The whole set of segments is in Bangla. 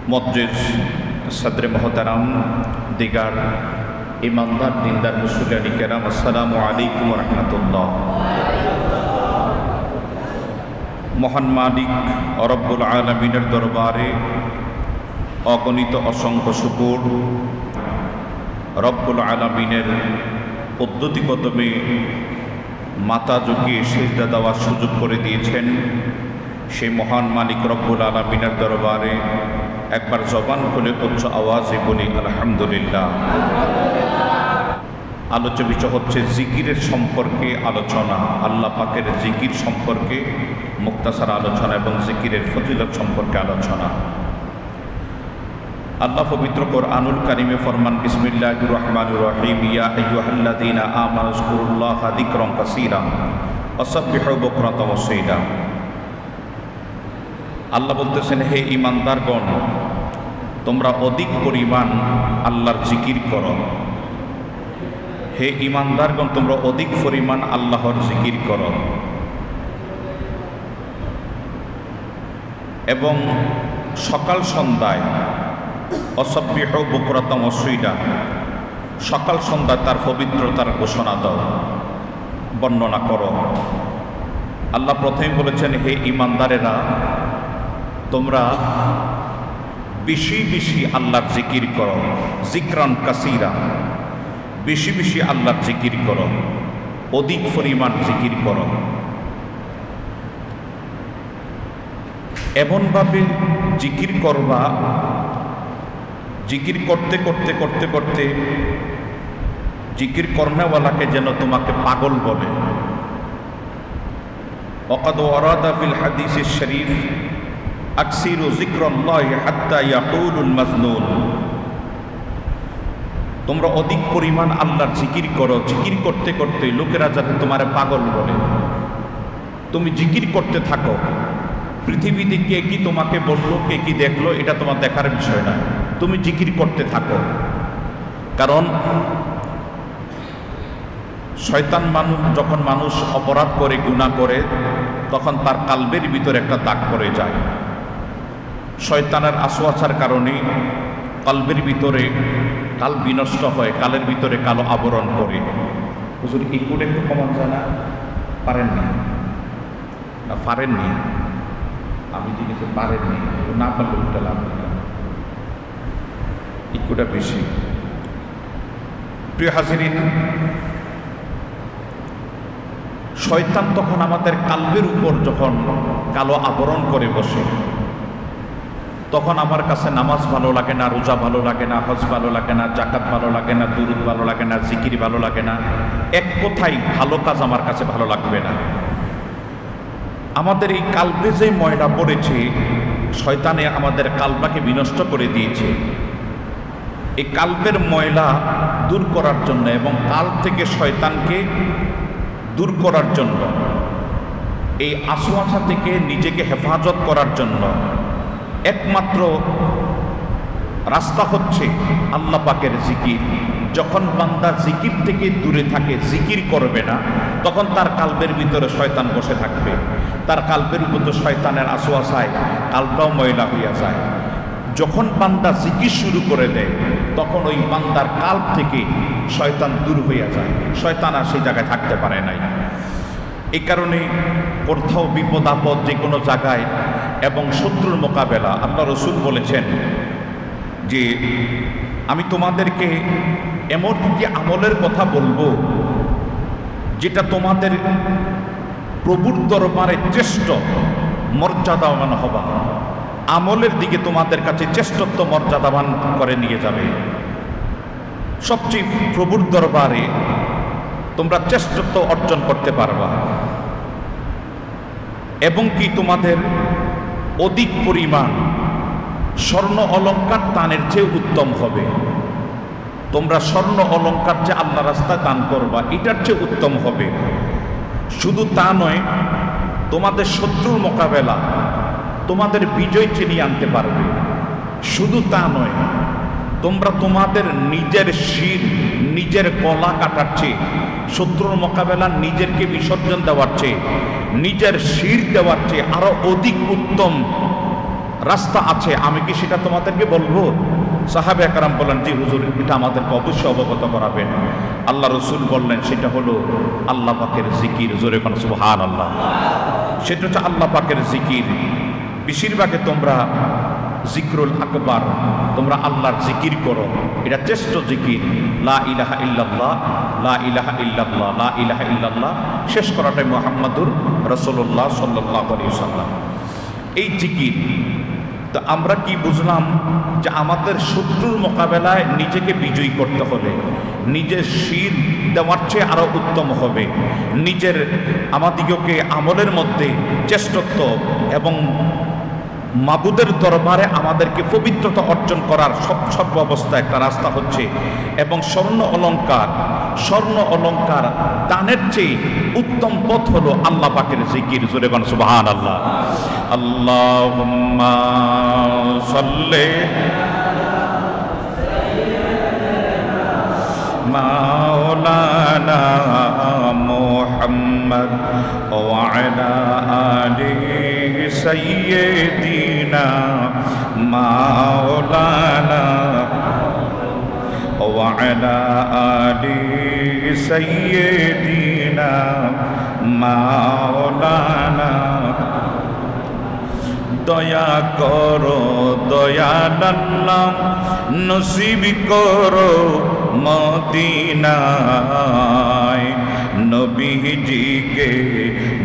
মুআজ্জিজ সদরে মোহতারাম দিগার ইমানদার দিনদার মুসলিয়ানি কেরাম, আসসালামু আলাইকুম রহমতুল্লাহ। মহান মালিক রব্বুল আলামিনের দরবারে অগণিত অসংখ্য শুকর। রব্বুল আলামিনের পদ্ধতি কদমে মাথা ঝুঁকিয়ে সিজদা দেওয়ার সুযোগ করে দিয়েছেন। সেই মহান মালিক রব্বুল আলামিনের দরবারে একবার জবান খুলে উচ্চ আওয়াজে বলি আলহামদুলিল্লাহ। আলোচ্য বিষয় হচ্ছে জিকিরের সম্পর্কে আলোচনা, আল্লাহ পাকের জিকির সম্পর্কে মুক্তাসার আলোচনা এবং জিকিরের ফজিলত সম্পর্কে আলোচনা। আল্লাহ পবিত্র কোরআনুল কারিমে ফরমান, বিসমিল্লাহির রহমানির রহিম, ইয়া আইয়ুহাল্লাযীনা আমানু যকুরুল্লাহা যিকরান কাসীরা ওয়াসাব্বিহু বুকরাতাও ওয়া আশীলা। আল্লাহ বলতেছেন, হে ঈমানদারগণ, তোমরা অধিক পরিমাণ আল্লাহর জিকির করো। হে ঈমানদারগণ, তোমরা অধিক পরিমাণ আল্লাহর জিকির করো এবং সকাল সন্ধ্যায় ওয়াসাব্বিহু বুকরাতাও ওয়া আশীলা, সকাল সন্ধ্যায় তার পবিত্রতার ঘোষণা দাও, বর্ণনা করো। আল্লাহ প্রথমে বলেছেন, হে ঈমানদারেরা, তোমরা বেশি বেশি আল্লাহর জিকির করো, যিকরান কাসীরা, বেশি বেশি আল্লাহর জিকির করো, অধিক পরিমাণ জিকির করো। এমনভাবে জিকির করবা, জিকির করতে করতে করতে করতে জিকির করনেওয়ালাকে যেন তোমাকে পাগল বলে। ওয়াকাদ ওয়ারাদা ফিল হাদিসিশ শরীফ, আকসিরু যিকরাল্লাহি হাত্তা ইয়াকুলুল মাজনুন। তোমরা অধিক পরিমাণ আল্লাহর জিকির করো, জিকির করতে করতে লোকেরা যাতে তোমারে পাগল বলে। তুমি জিকির করতে থাকো, পৃথিবীতে কে কি তোমাকে বললো, কে কি দেখলো, এটা তোমার দেখার বিষয় না। তুমি জিকির করতে থাকো, কারণ শয়তান যখন মানুষ অপরাধ করে, গুনাহ করে, তখন তার কালবের ভিতরে একটা দাগ পড়ে যায়। শয়তানের আসওয়াসার কারণে কালবের ভিতরে কাল বিনষ্ট হয়, কালের ভিতরে কালো আবরণ করে। হুজুর এই কোডে একটু কমান যায় না? পারেননি না? পারেননি? আমি জিজ্ঞেস পারেননি, না পারলে উল্টা লাভ না, ইকুটা বেশি। প্রিয় হাজিরিন, শয়তান তখন আমাদের কালবের উপর যখন কালো আবরণ করে বসে, তখন আমার কাছে নামাজ ভালো লাগে না, রোজা ভালো লাগে না, হজ ভালো লাগে না, জাকাত ভালো লাগে না, দুরূদ ভালো লাগে না, জিকির ভালো লাগে না, এক কথায় ভালো কাজ আমার কাছে ভালো লাগবে না। আমাদের এই কালবে যে ময়লা পড়েছে, শয়তানে আমাদের কালবাকে বিনষ্ট করে দিয়েছে। এই কালবের ময়লা দূর করার জন্য এবং কাল থেকে শয়তানকে দূর করার জন্য, এই আসওয়াসা থেকে নিজেকে হেফাজত করার জন্য একমাত্র রাস্তা হচ্ছে আল্লাহ পাকের জিকির। যখন বান্দা জিকির থেকে দূরে থাকে, জিকির করবে না, তখন তার কালবের ভিতরে শয়তান বসে থাকবে। তার কালবের উপর তো শয়তানের আসওয়াসায় কালটাও ময়লা হইয়া যায়। যখন বান্দা জিকির শুরু করে দেয়, তখন ওই বান্দার কালব থেকে শয়তান দূর হইয়া যায়, শয়তান আর সেই জায়গায় থাকতে পারে নাই। এই কারণে কোথাও বিপদ আপদ যে কোনো জায়গায় এবং শত্রুর মোকাবেলা, আল্লাহ রসুল বলেছেন যে আমি তোমাদেরকে এমন কি আমলের কথা বলবো যেটা তোমাদের প্রভুর দরবারে শ্রেষ্ঠ মর্যাদাবান হবা, আমলের দিকে তোমাদের কাছে শ্রেষ্ঠত্ব মর্যাদাবান করে নিয়ে যাবে। সবচেয়ে প্রভুর দরবারে তোমরা শ্রেষ্ঠত্ব অর্জন করতে পারবা এবং কি তোমাদের অধিক পরিমাণ স্বর্ণ অলঙ্কার দানের চেয়ে উত্তম হবে। তোমরা স্বর্ণ অলঙ্কার যে আল্লাহ রাস্তায় দান করবা, এটার চেয়ে উত্তম হবে। শুধু তা নয়, তোমাদের শত্রুর মোকাবেলা তোমাদের বিজয় চিনিয়ে আনতে পারবে। শুধু তা নয়, তোমরা তোমাদের নিজের শির, নিজের গলা কাটার চেয়ে, শত্রুর মোকাবেলা নিজেরকে বিসর্জন দেওয়ার চেয়ে, নিজের শির দেওয়ার চেয়ে আরো অধিক উত্তম রাস্তা আছে, আমি কি সেটা তোমাদেরকে বলবো? সাহাবে একরাম বললেন, জি হুজুর, এটা আমাদেরকে অবশ্যই অবগত করাবেন। আল্লাহ রসুল বললেন, সেটা হলো আল্লাহ পাকের জিকির। জোরে কোন সুবহানাল্লাহ। সেটা হচ্ছে আল্লাহ পাকের জিকির। বেশিরভাগে তোমরা জিক্রুল আকবার, তোমরা আল্লাহর জিকির করো, এটা শ্রেষ্ঠ জিকির। লা ইলাহা ইল্লাল্লাহ, লা ইলাহা ইল্লাল্লাহ, লা ইলাহা ইল্লাল্লাহ শেষ করাটাই মুহাম্মাদুর রাসূলুল্লাহ সাল্লাল্লাহু আলাইহি ওয়াসাল্লাম। এই জিকির তো আমরা কি বুঝলাম, যে আমাদের শত্রুর মোকাবেলায় নিজেকে বিজয়ী করতে হলে নিজের শির দেওয়ার চেয়ে আরো উত্তম হবে। নিজের আমাদিগকে আমলের মধ্যে শ্রেষ্ঠত্ব এবং মাবুদের দরবারে আমাদেরকে পবিত্রতা অর্জন করার সর্ব অবস্থা একটা রাস্তা হচ্ছে। এবং স্বর্ণ অলংকার দানের চেয়ে উত্তম পথ হলো আল্লাহ পাকের জিকির। জোরে বলেন সুবহানাল্লাহ। আল্লাহুম্মা সাল্লি মাওলানা মুহাম্মদ ওয়া আলা আলিহি সাইয়্যিদিনা মাওলানা ওয়া আলা আলিহি সাইয়্যিদিনা মাওলানা। দয়া করো দয়াল আল্লাহ, নসিব করো মদিনায়, নবীজিকে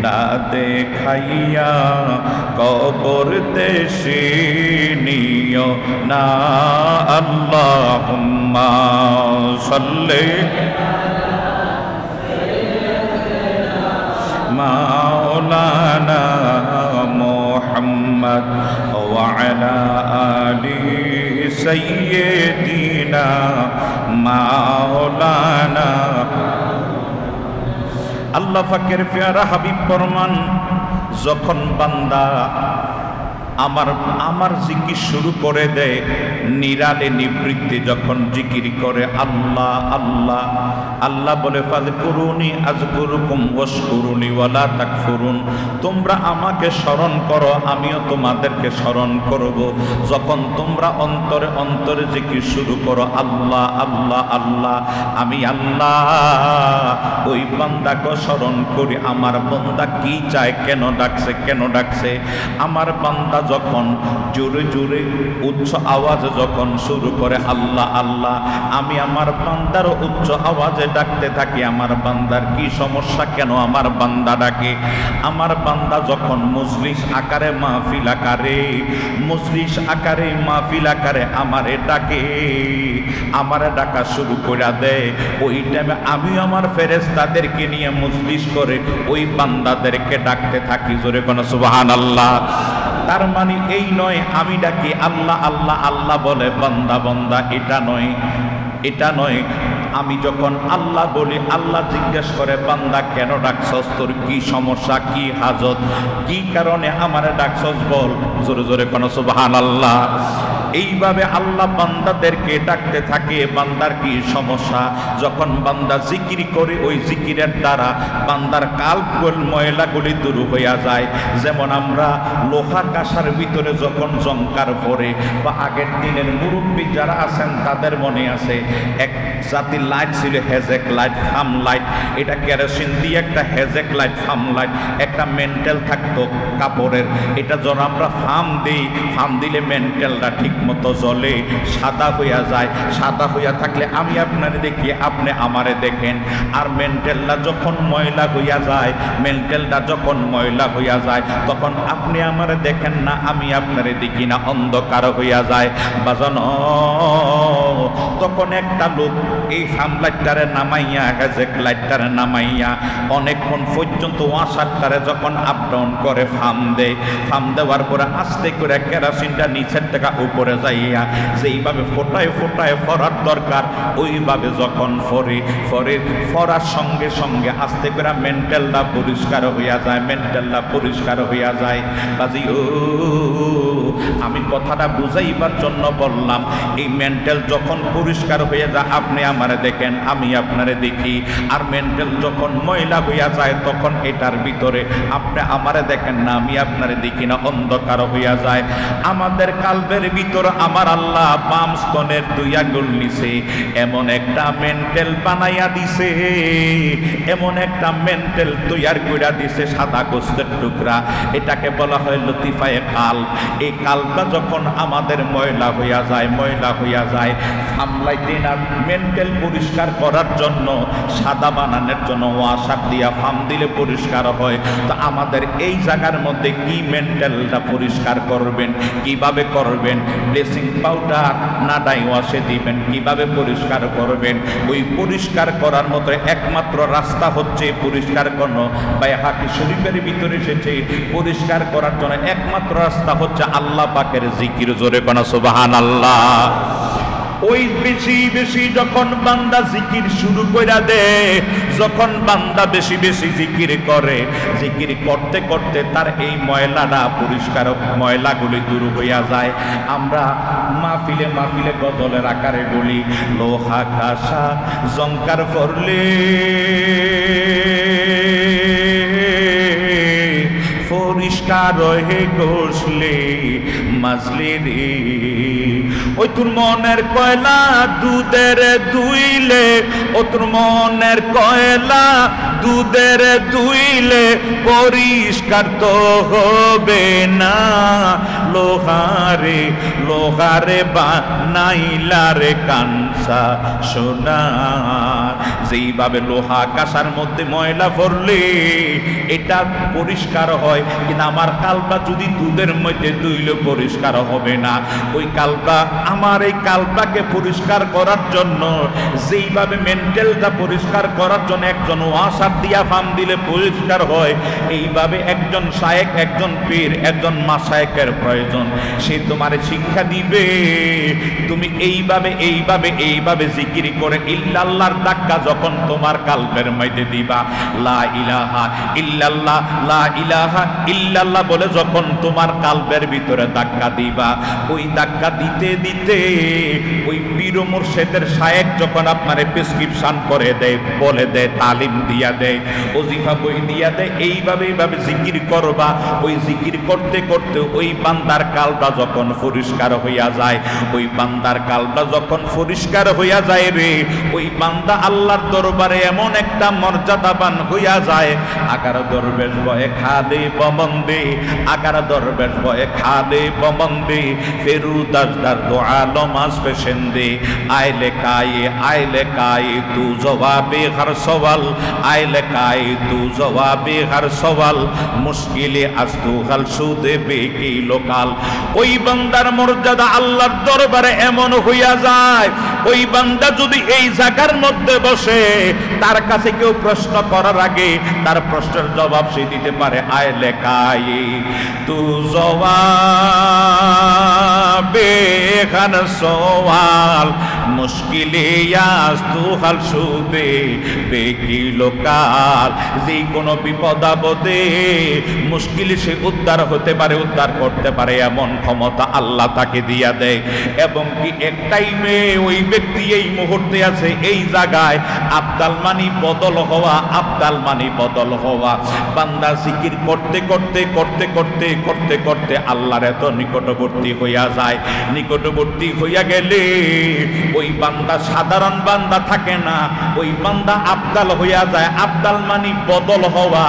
না দেখাইয়া কবর দেশে নিও না। আল্লাহুম্মা সাল্লি মাওলানা মুহাম্মদ ওয়া আলা আলিহি সাইয়্যিদিনা মাওলানা। আল্লাহ পাকের পেয়ারা হাবিব ফরমান, যখন বান্দা আমার জিকির শুরু করে দেয়, নিরালে নিবৃত্তে যখন জিকির করে আল্লাহ আল্লাহ আল্লাহ বলে, ফাযকুরুনি আযকুরুকুম ওয়াশকুরুনি ওয়ালা তাকফুরুন, তোমরা আমাকে স্মরণ করো, আমিও তোমাদেরকে স্মরণ করব। যখন তোমরা অন্তরে অন্তরে জিকির শুরু করো আল্লাহ আল্লাহ আল্লাহ, আমি আল্লাহ ওই বান্দাকে স্মরণ করি, আমার বান্দা কি চায়, কেন ডাকছে। আমার বান্দা যখন জোরে জোরে উচ্চ আওয়াজে যখন শুরু করে আল্লাহ আল্লাহ, আমি আমার বান্দার উচ্চ আওয়াজে ডাকতে থাকি, আমার বান্দার কি সমস্যা, কেন আমার বান্দা ডাকে। আমার বান্দা যখন মজলিস আকারে মাহফিল আকারে আমারে ডাকে, আমারে ডাকা শুরু করে দেয়, ওই টাইমে আমি আমার ফেরেশতাদেরকে নিয়ে মজলিস করে ওই বান্দাদেরকে ডাকতে থাকি। জোরে কোন সুবহানাল্লাহ। তার মানে এই নয় আমি ডাকি আল্লাহ আল্লাহ আল্লাহ বলে বান্দা বান্দা, এটা নয়। আমি যখন আল্লাহ বলি, আল্লাহ জিজ্ঞেস করে, বান্দা কেন ডাকছস, তোর কি সমস্যা, কি হাজত, কি কারণে আমারে ডাকছস বল। জোরে জোরে কোন সুবহানাল্লাহ। এইভাবে আল্লাহ বান্দাদেরকে ডাকতে থাকে, বান্দার কি সমস্যা। যখন বান্দা জিকির করে, ওই জিকিরের দ্বারা বান্দার কালগুল ময়লাগুলি দূর হইয়া যায়। যেমন আমরা লোহা কাঁসার ভিতরে যখন জংকার পড়ে, বা আগের দিনের মুরব্বী যারা আছেন তাদের মনে আছে, এক জাতির লাইট ছিল হেজেক লাইট, ফার্ম লাইট। এটা কেরোসিন দিয়ে একটা হেজেক লাইট, ফার্ম লাইট, একটা মেন্টেল থাকতো কাপড়ের। এটা যখন আমরা ফার্ম দিলে মেন্টেলটা ঠিক মতো জ্বলে, সাদা হইয়া যায়। সাদা হইয়া থাকলে আমি আপনারে দেখি, আপনি আমারে দেখেন। আর মেন্টেলটা যখন ময়লা হইয়া যায়, তখন আপনি আমারে দেখেন না, আমি আপনারে দেখি না, অন্ধকার হইয়া যায়। বাজানো তখন একটা লোক এই ফার্ম লাইটটারে নামাইয়া, হেজেক লাইটটারে নামাইয়া, অনেকক্ষণ পর্যন্ত ওয়াশারটারে যখন আপ ডাউন করে ফার্ম দেওয়ার পরে আস্তে করে কেরোসিনটা নিচের থেকে উপরে যাইয়া যেইভাবে ফোটায় ফরার দরকার, ওইভাবে যখন ফরার সঙ্গে সঙ্গে আস্তে করে মেন্টালটা পরিষ্কার হইয়া যায়। বাজি ও, আমি কথাটা বুঝাইবার জন্য বললাম, এই মেন্টাল যখন পরিষ্কার হয়ে যায়, আপনি আমারে দেখেন, আমি আপনারে দেখি। আর মেন্টাল যখন ময়লা হইয়া যায় তখন এটার ভিতরে আপনি আমারে দেখেন না, আমি আপনারে দেখি না, অন্ধকার হইয়া যায়। আমাদের কালবের ভিতর আমার আল্লাহ বাম স্তনের 2 আঙ্গুল নিচে এমন একটা মেন্টাল বানাইয়া দিছে, এমন একটা মেন্টাল তৈয়ার কইরা দিছে, সাদা গোস্তের টুকরা। এটাকে বলা হয় লতিফায়ে কালব। এই কালবটা যখন আমাদের ময়লা হইয়া যায়, ময়লা হইয়া যায়, ফামলাইতে না মেন্টাল পরিষ্কার করার জন্য, সাদা বানানোর জন্য ওয়াশার দিয়া ফাম দিলে পরিষ্কার হয়। তো আমাদের এই জায়গার মধ্যে কি মেন্টালটা পরিষ্কার করবেন, কিভাবে করবেন? ব্লিচিং পাউডার না ডাই ওয়াশে দিবেন, কিভাবে পরিষ্কার করবেন? ওই পরিষ্কার করার মতো একমাত্র রাস্তা হচ্ছে পরিষ্কার করনো। বাইহাকি শরীফের ভিতরে এসেছে পরিষ্কার করার জন্য একমাত্র রাস্তা হচ্ছে আল্লাহ পাকের জিকির। জোরে কোন সুবহানাল্লাহ। ওই বেশি বেশি যখন বান্দা জিকির শুরু কইরা দেয়, যখন বান্দা বেশি বেশি জিকির করে, জিকির করতে করতে তার এই ময়লাটা পরিষ্কার, ময়লাগুলি দূর হইয়া যায়। আমরা মাহফিলে মাহফিলে গজলের আকারে বলি, লোহা কাঁসা জংকার পড়লে পরিষ্কার হয়ে গোসলে মাজলে রে। ওই তোর মনের কয়লা দুধের দুইলে, ও তোর মনের কয়লা দুধের দুইলে পরিষ্কার তো হবে না। লোহারে লোহারে বানাইলারে কাঁসা সোনা। যেইভাবে লোহা কাঁসার মধ্যে ময়লা পড়লে এটা পরিষ্কার হয়, কিন্তু আমার কালবা যদি দুধের মধ্যে দুইলে পরিষ্কার হবে না। ওই কালবা, আমার এই কালবাকে পরিষ্কার করার জন্য, যেইভাবে মেন্টালটা পরিষ্কার করার জন্য একজন ওয়াসার দিয়া ফাম দিলে পরিষ্কার হয়, এইভাবে একজন শায়েক, একজন পীর, একজন মাশায়েকের প্রয়োজন। সে তোমার শিক্ষা দিবে, তুমি এইভাবে এইভাবে এইভাবে জিকির করে ইল্লাল্লাহর ধাক্কা যখন তোমার কালবের মধ্যে দিবা, লা ইলাহা ইল্লাল্লাহ, লা ইলাহা ইল্লাল্লাহ বলে যখন তোমার কালবের ভিতরে ধাক্কা দিবা, ওই ধাক্কা দিতে দিতে ওই পীর ও মুর্শিদের শায়েখ যখন আপনারে প্রেসক্রিপশন করে দেয়, বলে দেয়, তালিম দিয়া দেয়, ওজিফা বই দিয়া দেয়, এইভাবে এইভাবে জিকির করবা। ওই জিকির করতে করতে ওই বান্দার কালটা যখন পরিষ্কার হইয়া যায়, ওই বান্দার কালটা যখন পরিষ্কার হইয়া যায় রে, ওই বান্দা আল্লাহর দরবারে এমন একটা মর্যাদাবান হইয়া যায়। 11 দরবেশ বয়ে খাদে বমন্দে, 11 দরবেশ বয়ে খাদে বমন্দে, ফেরুদাসদার দো আলম আসবে সেন্দে। আইলে কায়ে তু জবাবে হর সওয়াল, আইলে কায়ে তু জবাবে হর সওয়াল, মুশকিলে আস্তু হাল সুদে বেকি লোকাল। ওই বান্দার মর্যাদা আল্লাহর দরবারে এমন হইয়া যায়, ওই বান্দা যদি এই জায়গার মধ্যে বসে, তার কাছে কেউ প্রশ্ন করার আগে তার প্রশ্নের জবাব সে দিতে পারে। আইলে কায়ে তু জবাবে হর সওয়াল, মুশকিলে আস্তু হাল সুদে বেকি লোকাল। যে কোনো বিপদ আপদে মুশকিলে সে উদ্ধার হতে পারে, উদ্ধার করতে পারে, এমন ক্ষমতা আল্লাহ তাকে দিয়া দেয়। এবং কি এক টাইমে ওই ব্যক্তি এই মুহূর্তে আছে এই জায়গায়, আবদাল মানি বদল হওয়া, আবদাল মানি বদল হওয়া। বান্দা জিকির করতে করতে করতে করতে করতে করতে আল্লাহর এত নিকটবর্তী হইয়া যায়। নিকটবর্তী হইয়া গেলে ওই বান্দা সাধারণ বান্দা থাকে না, ওই বান্দা আবদাল হইয়া যায়। আবদাল মানি বদল হওয়া।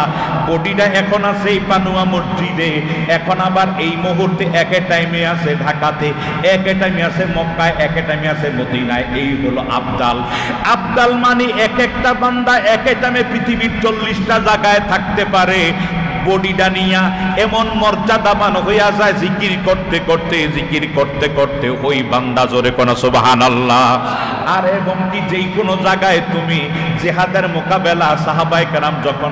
বডিটা এখন আছে এই পানুয়া মসজিদে, এখন আবার এই মুহূর্তে একে টাইমে আছে ঢাকাতে, একে টাইমে আছে মক্কায়, একে টাইমে আছে মদিনায়। এই হলো আবদাল। আবদাল মানি এক একটা বান্দা একে টাইমে পৃথিবীর 40টা জায়গায় থাকতে পারে। বডিটা নিয়া এমন মর্যাদাবান হইয়া যায় জিকির করতে করতে, জিকির করতে করতে। ওই বান্দা জোরে কোন সুবহানাল্লাহ। আর এবং কি যেই কোনো জায়গায় তুমি জিহাদের মোকাবেলা, সাহাবায়ে কেরাম যখন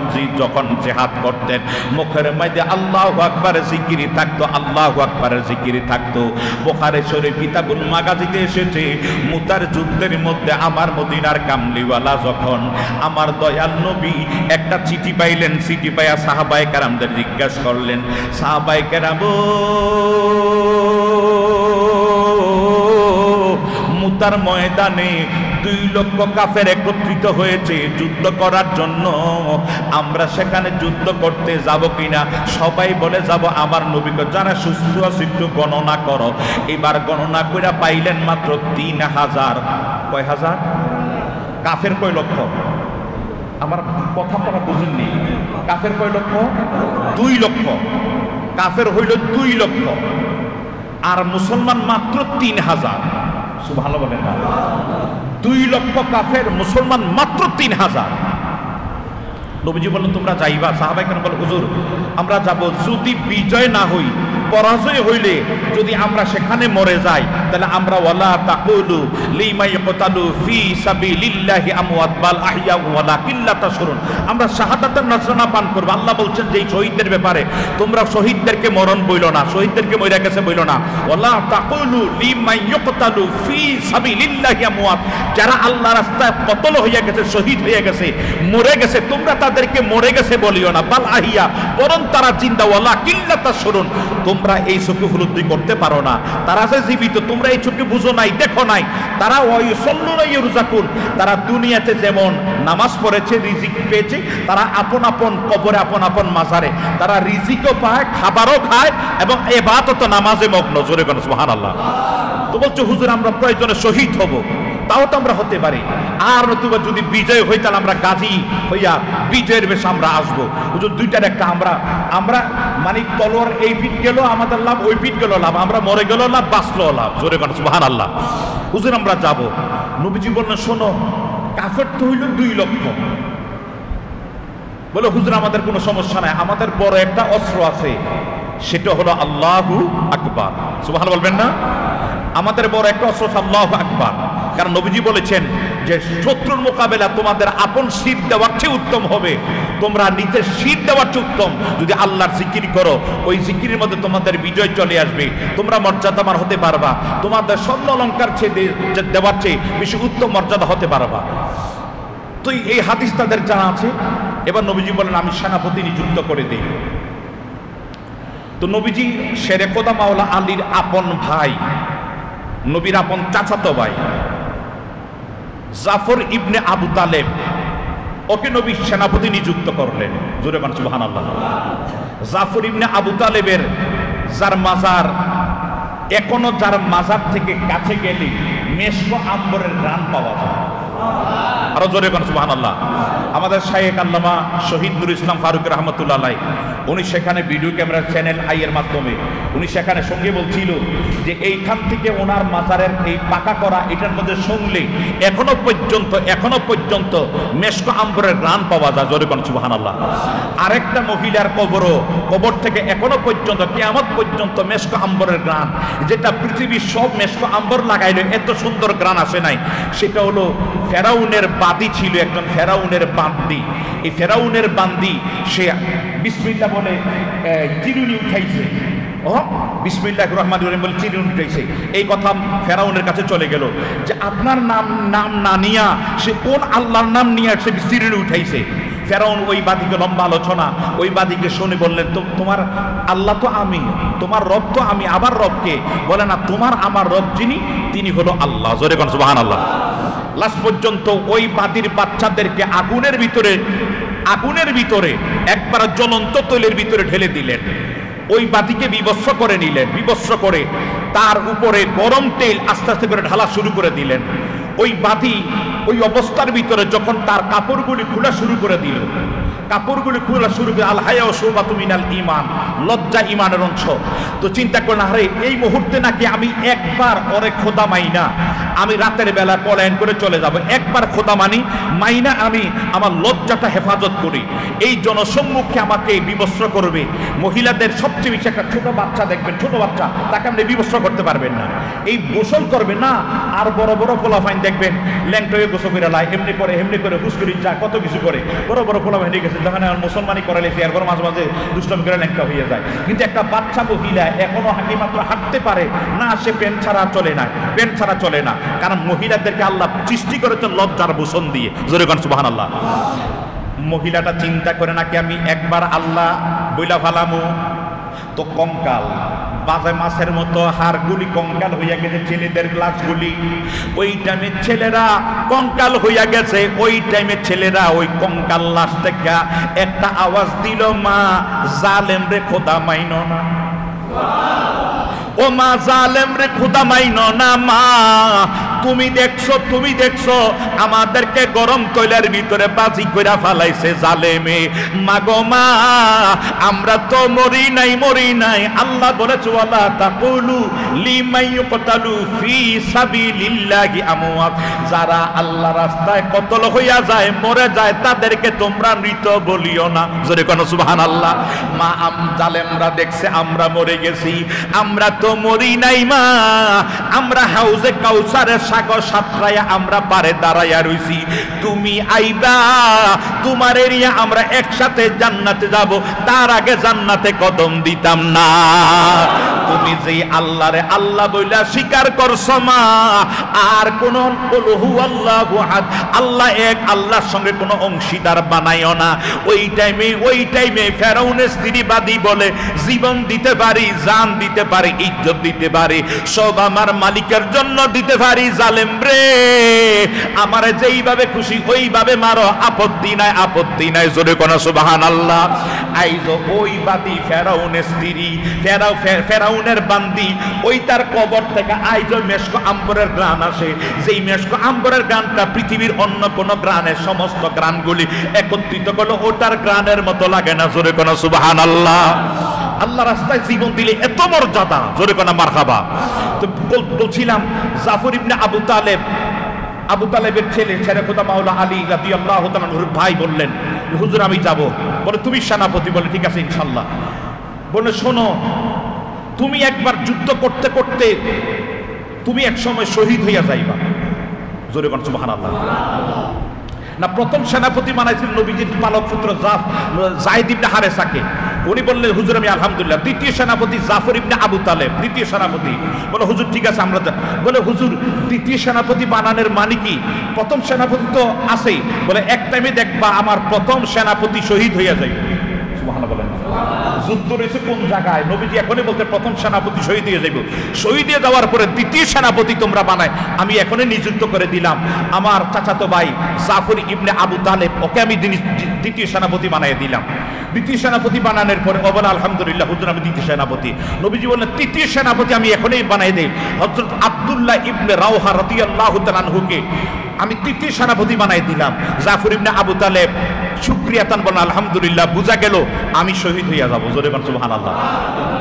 জিহাদ করতেন, মুখের মধ্যে আল্লাহু আকবার জিকিরি থাকতো, আল্লাহু আকবারের জিকিরি থাকতো। বুখারী শরীফ কিতাবুল মাগাজিতে এসেছে, মুতার যুদ্ধের মধ্যে আমার মদিনার কামলিওয়ালা যখন আমার দয়াল নবী একটা চিঠি পাইলেন, চিঠি পাইয়া সাহাবায়ে কেরামদের জিজ্ঞাসা করলেন, সাহাবায়ে কেরাম মুতার ময়দানে 2 লক্ষ কাফের একত্রিত হয়েছে যুদ্ধ করার জন্য, আমরা সেখানে যুদ্ধ করতে যাব কিনা? সবাই বলে যাব। আমার নবীকে যারা সুস্থ আছে একটু গণনা করো। এবার গণনা করে পাইলেন মাত্র 3000। কয় হাজার? কাফের কয় লক্ষ? আমার কথা আপনারা বুঝেননি। কাফের কয় লক্ষ? 2 লক্ষ। কাফের হইল 2 লক্ষ, আর মুসলমান মাত্র 3000। সুবহানাল্লাহ বলেন না? 2 লক্ষ কাফের, মুসলমান মাত্র 3000। নবীজি বললেন তোমরা যাইবা? সাহাবায়ে কেরাম বলে হুজুর আমরা যাব, যদি বিজয় না হই, পরাজয় হইলে যদি আমরা সেখানে মরে যাই, তাহলে আমরা ওয়ালা তাকুলু লিমা ইয়াকতালু ফি সাবিলিল্লাহি আমওয়াত বাল আহইয়া ওয়ালাকিন লা তাশউরুন, আমরা শাহাদাতের নজরানা পান করব। আল্লাহ বলছেন যে এই শহীদদের ব্যাপারে তোমরা শহীদদেরকে মরণ বইলো না, শহীদদেরকে মরে গেছে বইলো না। ওয়ালা তাকুলু লিমা ইয়াকতালু ফি সাবিলিল্লাহি আমওয়াত, যারা আল্লাহর রাস্তায় কতল হয়ে গেছে, শহীদ হয়ে গেছে, মরে গেছে, তোমরা তাদেরকে মরে গেছে বলিও না, বাল আহইয়া, বরং তারা জিন্দা। ওয়ালাকিন লা তাশউরুন, তোমরা এই চোখে উপলব্ধি করতে পারো না, তারা যে জীবিত তোমরা এই চোখে বুঝো নাই, দেখো নাই। তারা ওয়ায়ুসাল্লুনা ইউরজাকুন, তারা দুনিয়াতে যেমন নামাজ পড়েছে, রিজিক পেয়েছে, তারা আপন আপন কবরে, আপন আপন মাজারে তারা রিজিকও পায়, খাবারও খায় এবং ইবাদত নামাজে মগ্ন। জোরে বলেন সুবহানাল্লাহ। তো বলছো হুজুর আমরা প্রয়োজনে শহীদ হব, তাও তো আমরা হতে পারি, আর নতুবা যদি বিজয় হই তাহলে আমরা গাজী হইয়া বিজয়ের বেশ আমরা আসবো। হুজুর দুইটার একটা, আমরা মানে তলোয়ার এই পিঠ গেল আমাদের লাভ, ওই পিঠ গেল লাভ, আমরা মরে গেল লাভ, বাঁচলো লাভ। জোরে বলেন সুবহানাল্লাহ। হুজুর আমরা যাব। নবীজি বললেন শোনো, কাফের তো হইল 2 লক্ষ। বলে হুজুর আমাদের কোনো সমস্যা নাই, আমাদের বড় একটা অস্ত্র আছে, সেটা হলো আল্লাহু আকবার। সুবহানাল্লাহ বলবেন না? আমাদের বড় একটা অস্ত্র আল্লাহু আকবার। কারণ নবীজি বলেছেন যে শত্রুর মোকাবেলা তোমাদের আপন শির দেওয়ার চেয়ে উত্তম হবে, তোমরা নিজের শির দেওয়ার চেয়ে উত্তম যদি আল্লাহর জিকির করো, ওই জিকিরের মধ্যে তোমাদের বিজয় চলে আসবে, তোমরা মর্যাদামান হতে পারবা, তোমাদের স্বর্ণ অলঙ্কার দেওয়ার চেয়ে বেশি উত্তম মর্যাদা হতে পারবা। তো এই হাদিস তাদের জানা আছে। এবার নবীজি বলেন আমি সেনাপতি নিযুক্ত করে দিই। তো নবীজি শেরে খোদা মাওলা আলীর আপন ভাই, নবীর আপন চাচাতো ভাই জাফর ইবনে আবু তালেব, ওকে নবী সেনাপতি নিযুক্ত করলেন। জোরে বলেন সুবহানাল্লাহ। জাফর ইবনে আবু তালেবের যার মাজার, এখনো যার মাজার থেকে কাছে গেলে মেশক আম্বরের ঘ্রাণ পাওয়া যায়। আরো জোরে বলেন সুবহানাল্লাহ। আমাদের শায়েখ আল্লামা শহীদ নুরুল ইসলাম ফারুক রহমতুল্লাহ আলাইহি, উনি সেখানে ভিডিও ক্যামেরা চ্যানেল আইয়ের মাধ্যমে উনি সেখানে সঙ্গে বলছিল যে এইখান থেকে ওনার মাজারের এই পাকা করা এটার মধ্যে শুনলে এখনো পর্যন্ত মেশক আম্বরের ঘ্রাণ পাওয়া যায়। জোরে বলেন সুবহানাল্লাহ। আরেকটা মহিলার কবর থেকে এখনো পর্যন্ত কিয়ামত পর্যন্ত মেশক আম্বরের ঘ্রাণ, যেটা পৃথিবীর সব মেশক আম্বর লাগাইলে এত সুন্দর ঘ্রাণ আসে নাই। সেটা হলো ফেরাউনের বাদী ছিল, একজন ফেরাউনের বান্দি। এই ফেরাউনের বান্দি সে বিসমিল্লাহ বলে চিরুনি উঠাইছে, বিসমিল্লাহির রহমানির রহিম বলে চিরুনি উঠাইছে। এই কথা ফেরাউনের কাছে চলে গেল যে আপনার নাম না নিয়া সে কোন আল্লাহর নাম নিয়ে সে চিরুনি উঠাইছে। ফেরাউন ওই বাদীকে লম্বা আলোচনা, ওই বাদীকে শুনে বললেন তোমার আল্লাহ তো আমি, তোমার রব তো আমি, আবার রবকে বলে না, তোমার আমার রব যিনি তিনি হলো আল্লাহ। জোরে বলেন সুবহানাল্লাহ। লাস্ট পর্যন্ত ওই বাদীর বাচ্চাদেরকে আগুনের ভিতরে একবার জ্বলন্ত তৈলের ভিতরে ঢেলে দিলেন, ওই বাদীকে বিবস্ত্র করে নিলেন, বিবস্ত্র করে তার উপরে গরম তেল আস্তে আস্তে করে ঢালা শুরু করে দিলেন। ওই বাদী ওই অবস্থার ভিতরে যখন তার কাপড়গুলি খোলা শুরু করে দিল, আল হায়া শুবাতু মিনাল ঈমান, লজ্জা ঈমানের অংশ। তো চিন্তা করলেন আরে এই মুহূর্তে নাকি আমি একবার ওরে খোদা মাইনা আমি রাতের বেলা পলায়ন করে চলে যাব, একবার খোদা মাইনা আমি আমার লজ্জাটা হেফাজত করি, এই জনসম্মুখে আমাকে বিবস্ত্র করবে। মহিলাদের সবচেয়ে বেশি একটা ছোট বাচ্চা দেখবেন, ছোট বাচ্চা তাকে আপনি বিবস্ত্র করতে পারবেন না, এই গোসল করবে না। আর বড় বড় পোলাপাইন দেখবেন ল্যাংটা হয়ে গোসল করে লাই, এমনি করে হুস্কুরি যা কত কিছু করে, বড় বড় পোলাপাইন হয়ে গেছে, যখন মুসলমানি করালে সে এরপর মাঝে মাঝে দুষ্টমি করে ল্যাংটা হয়ে যায়। কিন্তু একটা বাচ্চা মহিলা এখনো মাত্র হাঁটতে পারে না, সে প্যান্ট ছাড়া চলে না, কারণ মহিলাদেরকে আল্লাহ সৃষ্টি করেছেন লজ্জার ভূষণ দিয়ে। জোরে বলেন সুবহানাল্লাহ। মহিলাটা চিন্তা করে নাকি আমি একবার আল্লাহ বইলা ফালামু তো কমকাল, বাজে মাছের মতো হাড়গুলি কঙ্কাল হইয়া গেছে ছেলেদের গ্লাসগুলি। ওই টাইমে ছেলেরা কঙ্কাল হইয়া গেছে, ওই টাইমে ছেলেরা ওই কঙ্কাল লাশ থেকে একটা আওয়াজ দিল, মা জালেম রে খোদা মাইনো না, ও মা জালেম রে খোদা মাইনো না, মা তুমি দেখছো আমাদেরকে গরম তৈলের ভিতরে বাজি কইরা ফালাইছে জালেমে। মাগো মা আমরা তো মরি নাই। আল্লাহ বলেছে ওয়ালা তাকুলু লিমান ইউকতালু ফি সাবিলিল্লাহি আমওয়াত, যারা আল্লাহ রাস্তায় কতল হইয়া যায়, মরে যায়, তাদেরকে তোমরা মৃত বলিও না। জোরে কোন সুবহানাল্লাহ। মা জালেমরা দেখছে আমরা মরে গেছি, আমরা তো মরি নাই মা, আমরা হাউজে কাউসারের সাগর সাতরায়া আমরা পারে দাঁড়াইয়া রইছি, তুমি আইবা, তোমার এরিয়া আমরা একসাথে জান্নাতে যাব, তার আগে জান্নাতে কদম দিতাম না। তুমি যে আল্লাহরে আল্লাহ বইলা স্বীকার করছো মা, আর কোন কুলহু আল্লাহু আহাদ, আল্লাহ এক, আল্লাহর সঙ্গে কোনো অংশীদার বানাইও না। ওই টাইমে ফেরাউনের স্ত্রীবাদী বলে জীবন দিতে পারি, জান দিতে পারি, ইজ্জত দিতে পারি, সব আমার মালিকের জন্য দিতে পারি। জালেম রে আমারে যেইভাবে খুশি ওইভাবে মারো, আপত্তি নাই। জোরে কোন সুবহানাল্লাহ। আইজো ওই বাদী ফেরাউনের স্ত্রী, ফেরাউনের বান্দি, ওই তার কবর থেকে আইজো মেশকো আম্বরের গ্রান আসে, যেই মেশকো আম্বরের গ্রানটা পৃথিবীর অন্য কোন গ্রানের সমস্ত গ্রানগুলি একত্রিত করলো, ওটার গ্রানের মতো লাগে না। জোরে কোন সুবহানাল্লাহ। আল্লাহ রাস্তায় জীবন দিলে এত মর্যাদা। জোরে কোন মারহাবা। তো বলছিলাম জাফর ইবনে আবু তালেবের ছেলে খোদা মাওলা আলী রাদিয়াল্লাহু তাআলা আনহুর ভাই বললেন, হুজুর আমি যাব। বলে তুমি সেনাপতি? বলে ঠিক আছে ইনশাআল্লাহ। বলে শোনো, তুমি একবার যুদ্ধ করতে করতে তুমি এক সময় শহীদ হইয়া যাইবা। জোরে কোন সুবহানাল্লাহ। না, প্রথম সেনাপতি বানাইছিলেন নবীজির পালক পুত্র যায়েদ ইবনে হারেসাকে। উনি বললেন হুজুর আমি আলহামদুলিল্লাহ। দ্বিতীয় সেনাপতি জাফর ইবনে আবু তালেব, দ্বিতীয় সেনাপতি। বলে হুজুর ঠিক আছে আমরা। বলে হুজুর দ্বিতীয় সেনাপতি বানানোর মানে কি? প্রথম সেনাপতি তো আছেই। বলে এক টাইমে দেখবা আমার প্রথম সেনাপতি শহীদ হইয়া যাইবে। সুবহানাল্লাহ বলেন। যুদ্ধ রয়েছে কোন জায়গায়? নবীজি এখনই বলতে প্রথম সেনাপতি শহীদ হয়ে যাইব। শহীদ হয়ে যাওয়ার পরে দ্বিতীয় সেনাপতি তোমরা বানায় আমি এখনই নিযুক্ত করে দিলাম। আমার চাচাতো ভাই জাফর ইবনে আবু তালেব, ওকে আমি দ্বিতীয় সেনাপতি বানাই দিলাম। দ্বিতীয় সেনাপতি বানানোর পরে ও বলে আলহামদুলিল্লাহ হুজুর আমি দ্বিতীয় সেনাপতি। নবীজি বললেন তৃতীয় সেনাপতি আমি এখনই বানাই দেই। হযরত আব্দুল্লাহ ইবনে রাওহা রাদিয়াল্লাহু তাআলা আনহুকে আমি তৃতীয় সেনাপতি বানাই দিলাম। জাফর ইবনে আবু তালেব শুকরিয়াতান বলেন আলহামদুলিল্লাহ, বুঝা গেল আমি শহীদ হইয়া যাবো। জোরে বলেন সুবহানাল্লাহ।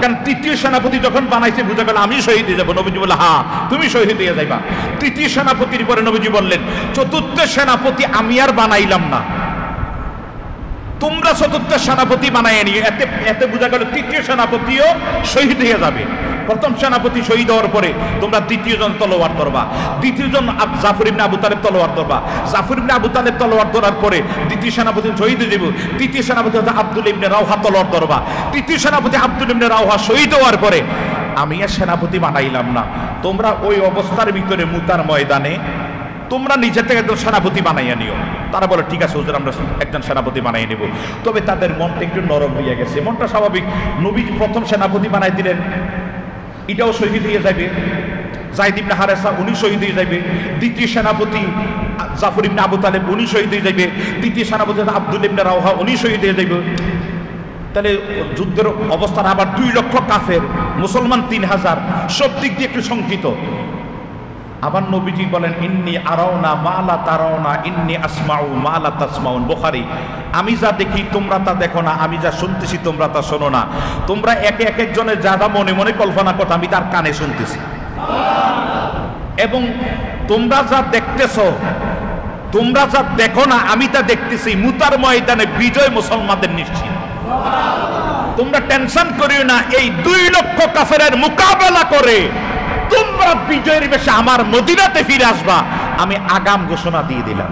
কারণ তৃতীয় সেনাপতি যখন বানাইছে বুঝা গেল আমি শহীদ হয়ে যাবো। নবীজি বললেন হ্যাঁ তুমি শহীদ হইয়া যাইবা। তৃতীয় সেনাপতির পরে নবীজি বললেন চতুর্থ সেনাপতি আমি আর বানাইলাম না, তোমরা চতুর্থ সেনাপতি বানাই নিয়ে। এতে বোঝা গেল তৃতীয় সেনাপতিও শহীদ হয়ে যাবে। প্রথম সেনাপতি শহীদ হওয়ার পরে তোমরা দ্বিতীয় জন তলোয়ার ধরবা। দ্বিতীয় জন জাফর ইবনে আবু তালেব তলোয়ার ধরবা। জাফর ইবনে আবু তালেব তলোয়ার ধরার পরে দ্বিতীয় সেনাপতি শহীদ হয়ে যাব। তৃতীয় সেনাপতি হচ্ছে আব্দুল ইবনে রাওহা তলোয়ার ধরবা। তৃতীয় সেনাপতি আব্দুল ইবনে রাওহা শহীদ হওয়ার পরে আমি আর সেনাপতি বানাইলাম না, তোমরা ওই অবস্থার ভিতরে মুতার ময়দানে তোমরা নিজে থেকে একজন সেনাপতি বানাইয়া নিও। তারা বলে ঠিক আছে হুজুর আমরা একজন সেনাপতি বানাই নেব। তবে তাদের মনটা একটু নরম হইয়া গেছে, মনটা স্বাভাবিক। নবী প্রথম সেনাপতি বানাই দিলেন, এটাও শহীদ হয়ে যাবে। যায়েদ ইবনে হারেসা উনি শহীদ হয়ে যাবে। দ্বিতীয় সেনাপতি জাফর ইবনে আবু তালেব উনি শহীদ হয়ে যাবে। তৃতীয় সেনাপতি আব্দুল ইবনে রাওহা উনি শহীদ হয়ে যাবে। তাহলে যুদ্ধের অবস্থান আবার 2 লক্ষ কাফের, মুসলমান 3000, সব দিক দিয়ে একটু শঙ্কিত। আবার নবীজি বলেন ইন্নী আরাউনা মা লা তারাউনা ইন্নী আসমাউ মা লা তাসমাউন। বুখারী। আমি যা দেখি তোমরা তা দেখো না, আমি যা শুনতেছি তোমরা তা শোনো না। তোমরা এক একজনের যা যা মনে মনে কল্পনা করো আমি তার কানে শুনতেছি, এবং তোমরা যা দেখতেছো তোমরা যা দেখো না আমি তা দেখতেছি। মুতার ময়দানে বিজয় মুসলমানদের নিশ্চিত। তোমরা টেনশন করিও না, এই 2 লক্ষ কাফেরের মোকাবেলা করে তোমরা বিজয়ের বেশে আমার মদিনাতে ফিরে আসবা, আমি আগাম ঘোষণা দিয়ে দিলাম।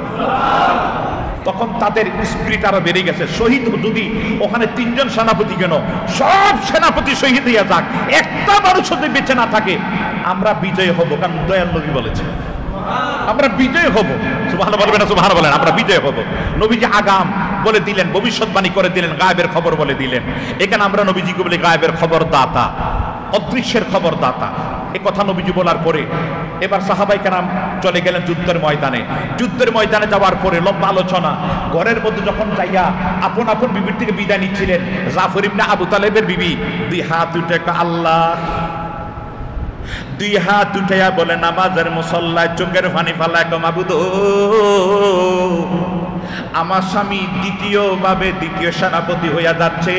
তখন তাদের স্পিরিট আরো বেড়ে গেছে। শহীদ যদি ওখানে 3 জন সেনাপতি, কেন সব সেনাপতি শহীদ হইয়া যাক, একটা মানুষ যদি বেঁচে না থাকে আমরা বিজয় হব। কারণ দয়াল নবী বলেছে আমরা বিজয় হব। সুবহানাল্লাহ বলবেন না? সুবহানাল্লাহ বলেন। আমরা বিজয় হব। নবীজি আগাম বলে দিলেন, ভবিষ্যৎবাণী করে দিলেন, গায়েবের খবর বলে দিলেন। এখানে আমরা নবীজিকে বলি গায়েবের খবর দাতা। অদৃশ্যের খবর দাতা। এ কথা নবীজি বলার পরে এবার সাহাবায়ে কেরাম চলে গেলেন যুদ্ধের ময়দানে। যুদ্ধের ময়দানে যাওয়ার পরে লম্বা আলোচনা। ঘরের মধ্যে যখন যাইয়া আপন আপন বিবির থেকে বিদায় নিচ্ছিলেন, জাফর ইবনে আবু তালেবের বিবি দুই হাত উঠে আল্লাহ, দুই হাত উঠাইয়া বলে নামাজের মুসল্লায় চোখের পানি ফালায় মাবুদ, আমার স্বামী দ্বিতীয় সেনাপতি হইয়া যাচ্ছে,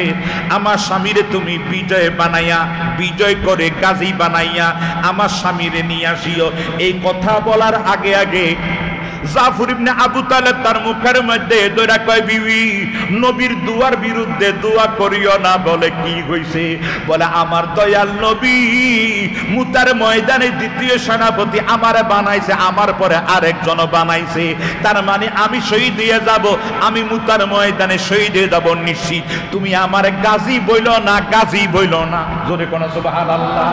আমার স্বামীরে তুমি বিজয় বানাইয়া, বিজয় করে গাজী বানাইয়া আমার স্বামীরে নিয়ে আসিও। এই কথা বলার আগে আগে জাফর ইবনে আবু তালেব তার মুখের মধ্যে দইরা কয়, বিবি নবীর দুয়ার বিরুদ্ধে দোয়া করিও না। বলে কি হইছে? বলে আমার দয়াল নবী মুতার ময়দানে দ্বিতীয় সেনাপতি আমারে বানাইছে, আমার পরে আরেকজন বানাইছে, তার মানে আমি শহীদ হয়ে যাব, আমি মুতার ময়দানে শহীদ হয়ে যাব নিশ্চিত। তুমি আমার গাজী বইল না, গাজী বইল না। জোরে কোন সুবহানাল্লাহ।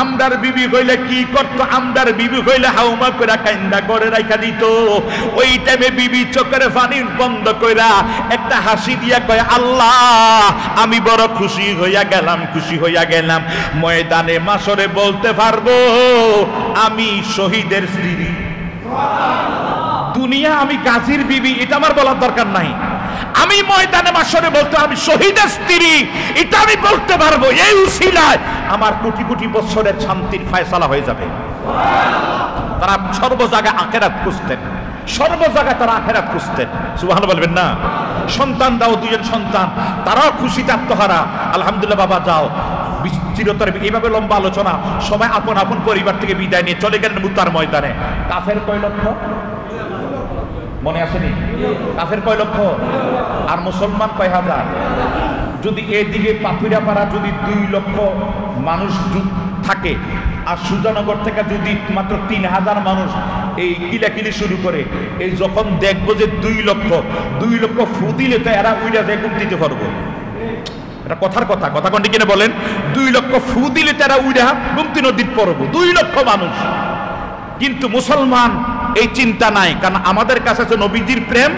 আমদার বিবি কইলে কি করত? আমদার বিবি কইলে হাউমা করে কান্দা করে রাখা দিত। ওই টাইমে বিবি চোখের পানি বন্ধ কইরা একটা হাসি দিয়া কয়, আল্লাহ আমি বড় খুশি হইয়া গেলাম, খুশি হইয়া গেলাম। ময়দানে মাসরে বলতে পারবো আমি শহীদের স্ত্রী। দুনিয়া আমি গাজীর বিবি, এটা আমার বলার দরকার নাই। আমি ময়দানে মাসরে বলতে আমি শহীদের স্ত্রী, এটা আমি বলতে পারবো। এই উসিলায় আমার কোটি কোটি বছরের শান্তির ফয়সালা হয়ে যাবে। তারা সর্ব জায়গায় আখেরাত খুঁজতেন, সর্ব জায়গায় তারা আখেরাত খুঁজতেন। সুবহানাল্লাহ বলবেন না? সন্তান দাও, দুজন সন্তান, তারাও খুশিতে আত্মহারা। আলহামদুলিল্লাহ বাবা যাও। চিরতর এইভাবে লম্বা আলোচনা। সবাই আপন আপন পরিবার থেকে বিদায় নিয়ে চলে গেলেন মুতার ময়দানে। কাফের কয় লক্ষ মনে আসেনি? কাফের কয় লক্ষ আর মুসলমান কয় হাজার? যদি এদিকে পাথুরিয়াপাড়া যদি 2 লক্ষ মানুষ থাকে আর সুজানগর থেকে যদি মাত্র 3000 মানুষ এই কিলাকিলি শুরু করে, এই যখন দেখবো যে 2 লক্ষ ফু দিলে তো এরা উইরা যে গুম দিতে পারবো। এটা কথার কথা, কথা কোনটি কিনে বলেন? 2 লক্ষ ফু দিলে তারা উইরা গুমতি নদীর পড়বো, 2 লক্ষ মানুষ। কিন্তু মুসলমান এই চিন্তা নাই, কারণ আমাদের কাছে আছে নবীজির প্রেম,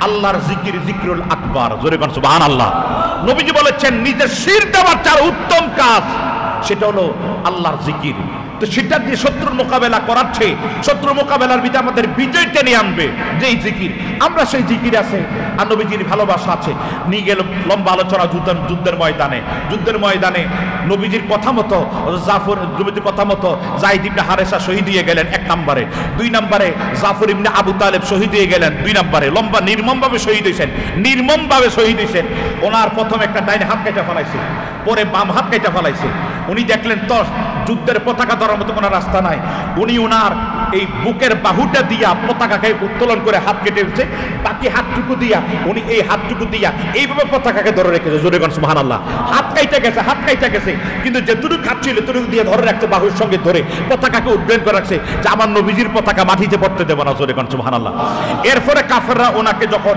আল্লাহর জিকির, জিকরুল আকবার। জোরে কোন সুবহানাল্লাহ। নবীজি বলেছেন নিজের শির দেওয়ার চার উত্তম কাজ সেটা হলো আল্লাহর জিকির। তো সেটা দিয়ে শত্রুর মোকাবেলা করাচ্ছে, শত্রুর মোকাবেলার ভিতরে আমাদের বিজয় টেনে আনবে যেই জিকির, আমরা সেই জিকির আছে আর নবীজির ভালোবাসা আছে। নিয়ে গেল লম্বা আলোচনা যুদ্ধের ময়দানে নবীজির কথা মতো নবীজির কথা মতো যায়েদ ইবনে হারেসা শহীদ হয়ে গেলেন 1 নম্বরে। 2 নম্বরে জাফর ইবনে আবু তালেব শহীদ হয়ে গেলেন 2 নম্বরে। লম্বা নির্মমভাবে শহীদ হয়েছেন। ওনার প্রথম একটা ডাইন হাত কেটে ফেলাইছে, পরে বাম হাত কেটে ফেলাইছে। উনি দেখলেন তো যুদ্ধের পতাকা ধরার মতো কোনো রাস্তা নাই। উনি ওনার এই বুকের বাহুটা দিয়া পতাকাকে উত্তোলন করে হাত কেটে ফেলছে, বাকি হাতটুকু দিয়া উনি এই হাতটুকু দিয়া এইভাবে পতাকাকে ধরে রেখেছে। জোরে কোন সুবহানাল্লাহ। হাত কাইটা গেছে, কিন্তু যেটুকু হাত ছিল এতটুকু দিয়ে ধরে রাখছে, বাহুর সঙ্গে ধরে পতাকাকে উড্ডয়ন করে রাখছে যে আমার নবীজির পতাকা মাটিতে পড়তে দেব না। জোরে কোন সুবহানাল্লাহ। এরপরে কাফেররা ওনাকে যখন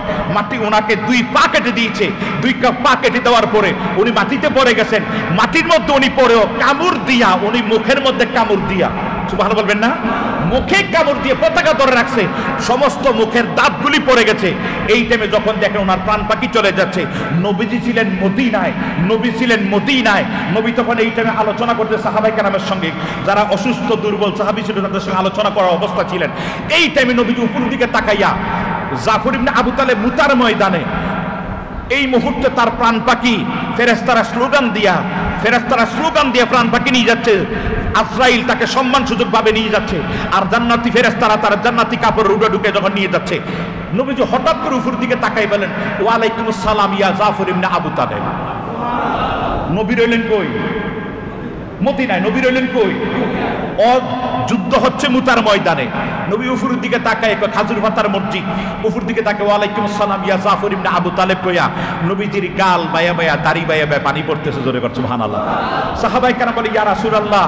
ওনাকে 2 পা কেটে দিয়েছে, 2 পা কেটে দেওয়ার পরে উনি মাটিতে পড়ে গেছেন। মাটির মধ্যে উনি পড়েও কামড় দিয়া, উনি মুখের মধ্যে কামড় দিয়া, সুবহানাল্লাহ বলবেন না? মুখে কামড় দিয়ে পতাকা ধরে রাখছে, সমস্ত মুখের দাঁতগুলি পড়ে গেছে। এই টাইমে যখন দেখেন ওনার প্রাণ পাখি চলে যাচ্ছে, নবীজি ছিলেন মদিনায়। নবী তখন এই টাইমে আলোচনা করতে সাহাবায়ে কেরামের সঙ্গে, যারা অসুস্থ দুর্বল সাহাবী ছিল তাদের সঙ্গে আলোচনা করার অবস্থা ছিলেন। এই টাইমে নবীজি উপরের দিকে তাকাইয়া জাফর ইবনে আবু তালেব মুতার ময়দানে এই মুহূর্তে তার প্রাণ পাখি ফেরেশতারা স্লোগান দিয়া প্রাণ পাখি নিয়ে যাচ্ছে। আজরাইল তাকে সম্মান সুযোগ ভাবে নিয়ে যাচ্ছে, আর জান্নাতি ফেরেশতারা তার জান্নাতি কাপড় ঢুকে যখন নিয়ে যাচ্ছে, নবীজি হঠাৎ করে উপরের দিকে তাকাই বলেন, ওয়ালাইকুমুস সালাম ইয়া জাফর ইবনে আবু তালেব। নবী রইলেন কই? মদিনায়। নবী রইলেন কই? যুদ্ধ হচ্ছে মুতার ময়দানে। নবী উপরের দিকে তাকায়, খাজুর পাতার মসজিদ, উপরের দিকে তাকায় ওয়ালাইকুমুস সালাম ইয়া জাফর ইবনে আবু তালেব কইয়া নবীজির গাল বায়া দাড়ি বায়া পানি পড়তেছে। জোরে কর সুবহানাল্লাহ। সাহাবায়ে কেরাম বলে, ইয়া রাসূলুল্লাহ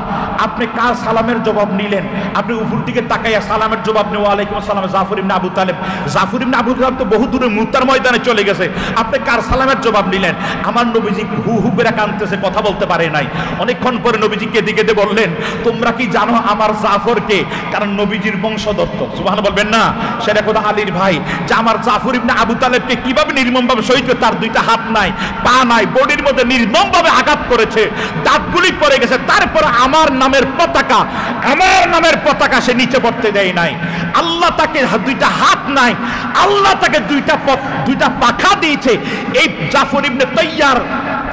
আপনি কার সালামের জবাব নিলেন? আপনি উপরের দিকে তাকাইয়া সালামের জবাব নিয়ে ওয়ালাইকুমুস সালাম জাফর ইবনে আবু তালেব। জাফর ইবনে আবু তালেব তো বহু দূরে মুতার ময়দানে চলে গেছে, আপনি কার সালামের জবাব নিলেন? আমার নবীজি হু হু করে কাঁদতেছে, কথা বলতে পারে নাই। অনেকক্ষণ পরে করে নবীজিকে এদিকে বললেন, তোমরা কি জানো আমার জাফরকে? কারণ নবীজির বংশধর তো, সুবহান বলবেন না? সেটা কথা আলীর ভাই, যে আমার জাফর ইবনে আবু তালেবকে কিভাবে নির্মমভাবে শহীদ করে, তার দুইটা হাত নাই, পা নাই, বডির মধ্যে নির্মমভাবে আঘাত করেছে, দাঁতগুলি পড়ে গেছে, তারপর আমার নামের পতাকা সে নিচে পড়তে দেয় নাই। আল্লাহ তাকে দুইটা হাত নাই, আল্লাহ তাকে দুইটা পাখা দিয়েছে। এই জাফর ইবনে তাইয়ার